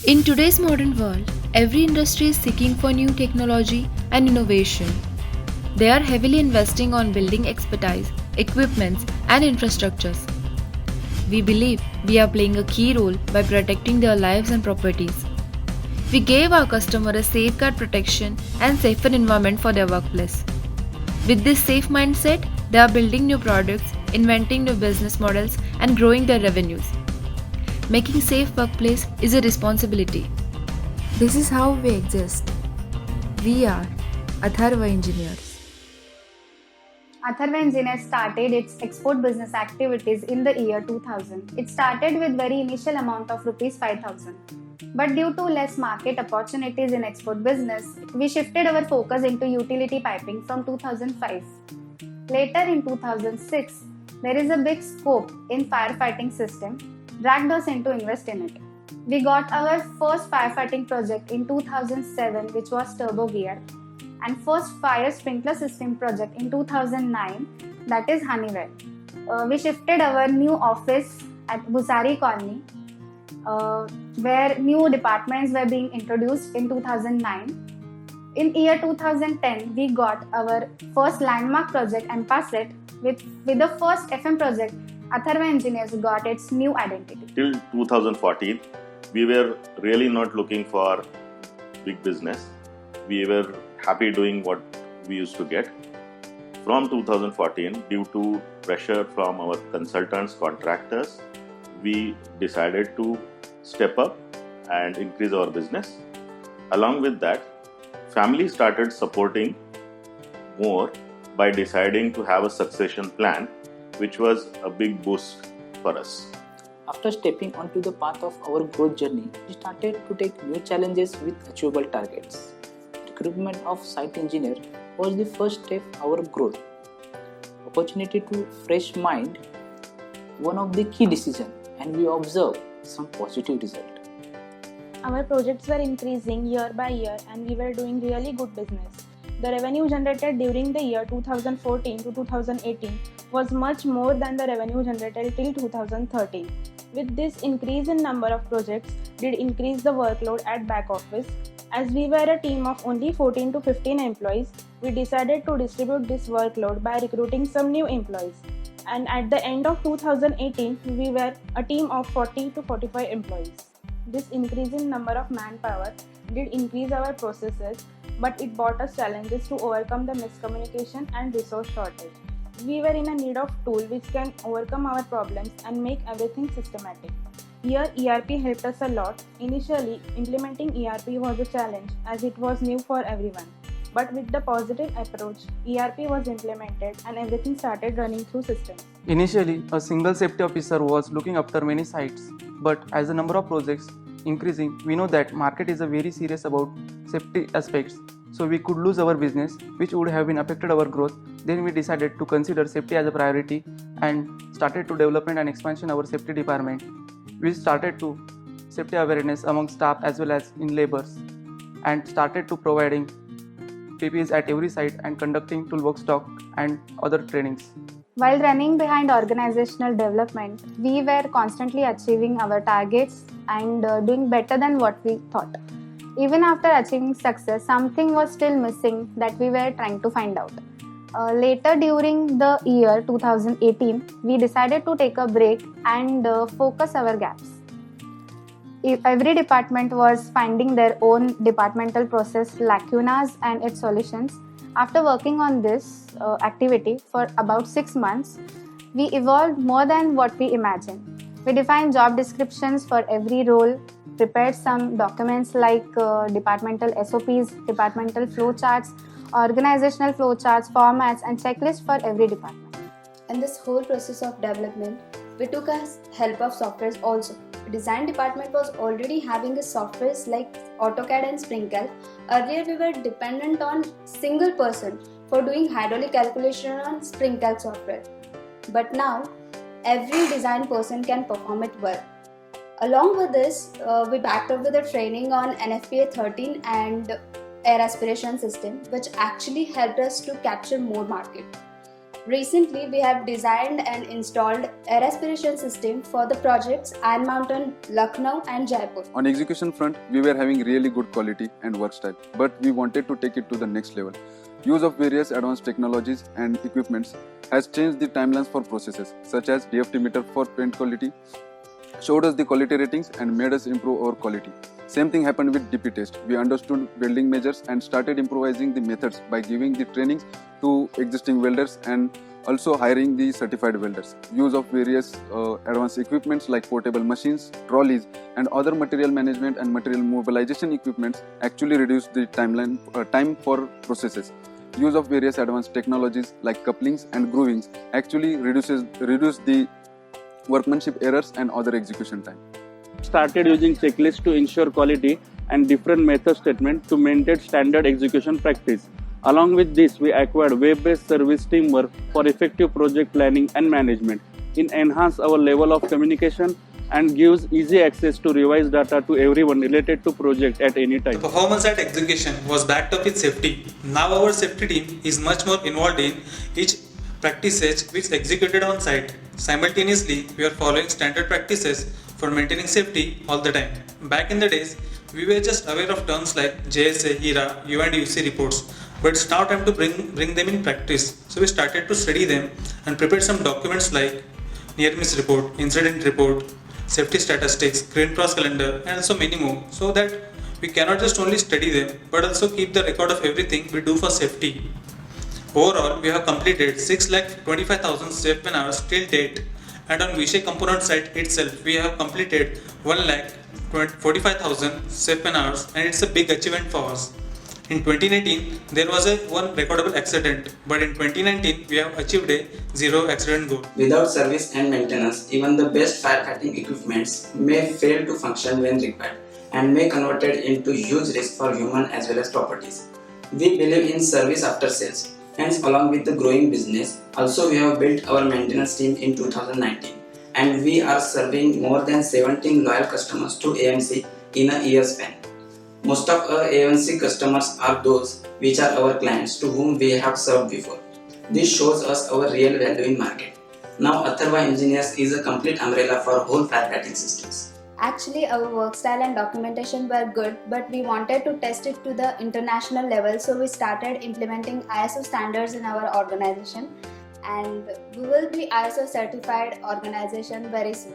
In today's modern world, every industry is seeking for new technology and innovation. They are heavily investing on building expertise, equipments, and infrastructures. We believe we are playing a key role by protecting their lives and properties. We gave our customer a safeguard protection and safer environment for their workplace. With this safe mindset, they are building new products, inventing new business models, and growing their revenues. Making safe workplace is a responsibility. This is how we exist. We are Atharva Engineers. Atharva Engineers started its export business activities in the year 2000. It started with very initial amount of rupees 5,000. But due to less market opportunities in export business, we shifted our focus into utility piping from 2005. Later in 2006, there is a big scope in firefighting system, dragged us into invest in it. We got our first firefighting project in 2007, which was Turbo Gear, and first fire sprinkler system project in 2009, that is Honeywell. We shifted our new office at Busari Colony, where new departments were being introduced in 2009. In year 2010, we got our first landmark project MPASET. With the first FM project, Atharva Engineers got its new identity. Till 2014, we were really not looking for big business. We were happy doing what we used to get. From 2014, due to pressure from our consultants, contractors, we decided to step up and increase our business. Along with that, family started supporting more by deciding to have a succession plan, which was a big boost for us. After stepping onto the path of our growth journey, we started to take new challenges with achievable targets. Recruitment of site engineer was the first step our growth. Opportunity to fresh mind, one of the key decisions, and we observed some positive result. Our projects were increasing year by year and we were doing really good business. The revenue generated during the year 2014 to 2018 was much more than the revenue generated till 2013. With this increase in number of projects did increase the workload at back office. As we were a team of only 14 to 15 employees, we decided to distribute this workload by recruiting some new employees. And at the end of 2018, we were a team of 40 to 45 employees. This increase in number of manpower did increase our processes, but it brought us challenges to overcome the miscommunication and resource shortage. We were in a need of tool which can overcome our problems and make everything systematic. Here ERP helped us a lot. Initially, implementing ERP was a challenge as it was new for everyone. But with the positive approach, ERP was implemented and everything started running through systems. Initially, a single safety officer was looking after many sites, but as the number of projects increasing, we know that market is very serious about safety aspects, so we could lose our business, which would have been affected our growth. Then we decided to consider safety as a priority and started to development and expansion our safety department. We started to safety awareness among staff as well as in laborers, and started to providing PPEs at every site and conducting toolbox talk and other trainings. While running behind organizational development, we were constantly achieving our targets and doing better than what we thought. Even after achieving success, something was still missing that we were trying to find out. Later during the year 2018, we decided to take a break and focus our gaps. Every department was finding their own departmental process lacunas and its solutions. After working on this activity for about 6 months, we evolved more than what we imagined. We defined job descriptions for every role, prepared some documents like departmental SOPs, departmental flowcharts, organizational flowcharts, formats, and checklists for every department. In this whole process of development, we took help of softwares also. The design department was already having a softwares like AutoCAD and Sprinkle. Earlier, we were dependent on single person for doing hydraulic calculation on Sprinkle software. But now, every design person can perform it well. Along with this, we backed up with a training on NFPA 13 and air aspiration system, which actually helped us to capture more market. Recently, we have designed and installed air aspiration system for the projects Iron Mountain, Lucknow and Jaipur. On execution front, we were having really good quality and work style, but we wanted to take it to the next level. Use of various advanced technologies and equipments has changed the timelines for processes, such as DFT meter for paint quality, showed us the quality ratings and made us improve our quality. Same thing happened with DP test. We understood welding measures and started improvising the methods by giving the trainings to existing welders and also hiring the certified welders. Use of various advanced equipments like portable machines, trolleys and other material management and material mobilization equipments actually reduce the time for processes. Use of various advanced technologies like couplings and groovings actually reduce the workmanship errors and other execution time. Started using checklists to ensure quality and different method statement to maintain standard execution practice. Along with this, we acquired web-based service teamwork for effective project planning and management. It enhances our level of communication and gives easy access to revised data to everyone related to project at any time. The performance at execution was backed up with safety. Now our safety team is much more involved in each practices which executed on site. Simultaneously, we are following standard practices for maintaining safety all the time. Back in the days, we were just aware of terms like JSA, HERA, U and UC reports, but it's now time to bring them in practice. So we started to study them and prepared some documents like near miss report, incident report, safety statistics, green cross calendar and also many more, so that we cannot just only study them but also keep the record of everything we do for safety. Overall, we have completed 6,25,000 safe man hours till date, and on Vishay component site itself, we have completed 1,45,000 safe man hours, and it's a big achievement for us. In 2018, there was one recordable accident, but in 2019, we have achieved a zero accident goal. Without service and maintenance, even the best firefighting equipments may fail to function when required and may convert it into huge risk for human as well as properties. We believe in service after sales. Hence, along with the growing business, also we have built our maintenance team in 2019 and we are serving more than 17 loyal customers to AMC in a year span. Most of our AMC customers are those which are our clients to whom we have served before. This shows us our real value in market. Now Atharva Engineers is a complete umbrella for whole firefighting systems. Actually, our work style and documentation were good, but we wanted to test it to the international level, so we started implementing ISO standards in our organization, and we will be ISO certified organization very soon.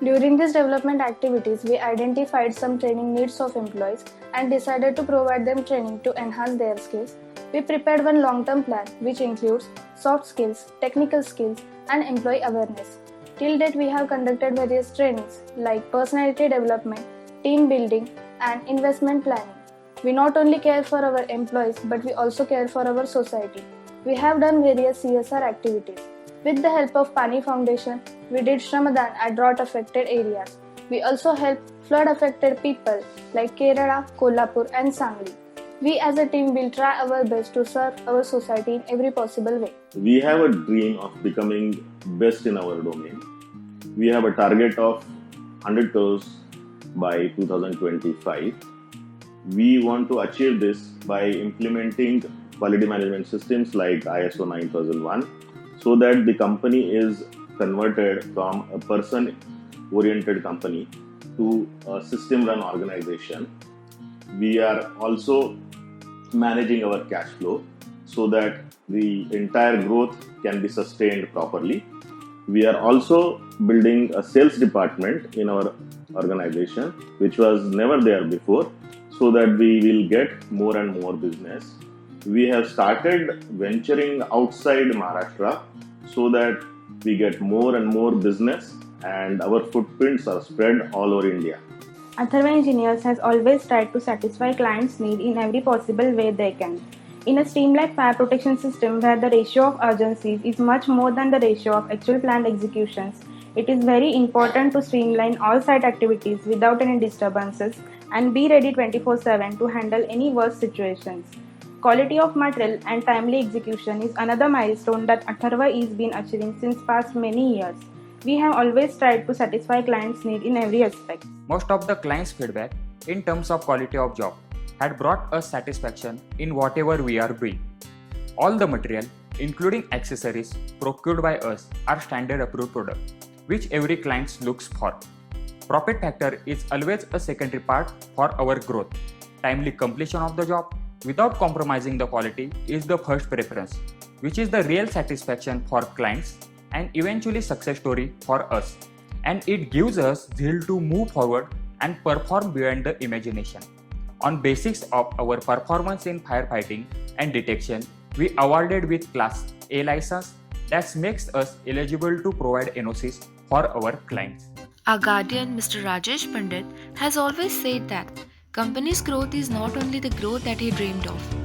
During these development activities, we identified some training needs of employees and decided to provide them training to enhance their skills. We prepared one long-term plan which includes soft skills, technical skills, and employee awareness. Till date, we have conducted various trainings like personality development, team building, and investment planning. We not only care for our employees, but we also care for our society. We have done various CSR activities. With the help of Pani Foundation, we did Shramadhan at drought-affected areas. We also helped flood-affected people like Kerala, Kolhapur, and Sangli. We as a team will try our best to serve our society in every possible way. We have a dream of becoming best in our domain. We have a target of 100 crores by 2025. We want to achieve this by implementing quality management systems like ISO 9001 so that the company is converted from a person-oriented company to a system-run organization. We are also managing our cash flow so that the entire growth can be sustained properly. We are also building a sales department in our organization, which was never there before, so that we will get more and more business. We have started venturing outside Maharashtra so that we get more and more business and our footprints are spread all over India. Atharva Engineers has always tried to satisfy clients' need in every possible way they can. In a streamlined fire protection system where the ratio of urgencies is much more than the ratio of actual planned executions, it is very important to streamline all site activities without any disturbances and be ready 24/7 to handle any worst situations. Quality of material and timely execution is another milestone that Atharva is been achieving since past many years. We have always tried to satisfy clients' need in every aspect. Most of the clients' feedback in terms of quality of job had brought us satisfaction in whatever we are doing. All the material including accessories procured by us, are standard approved products, which every client looks for. Profit factor is always a secondary part for our growth. Timely completion of the job without compromising the quality is the first preference, which is the real satisfaction for clients and eventually success story for us. And it gives us zeal to move forward and perform beyond the imagination. On basis of our performance in firefighting and detection, we awarded with Class A license that makes us eligible to provide NOCs for our clients. Our guardian, Mr. Rajesh Pandit, has always said that company's growth is not only the growth that he dreamed of,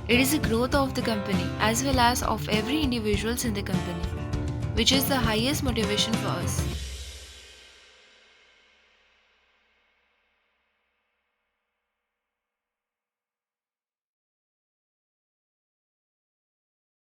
it is the growth of the company as well as of every individuals in the company, which is the highest motivation for us.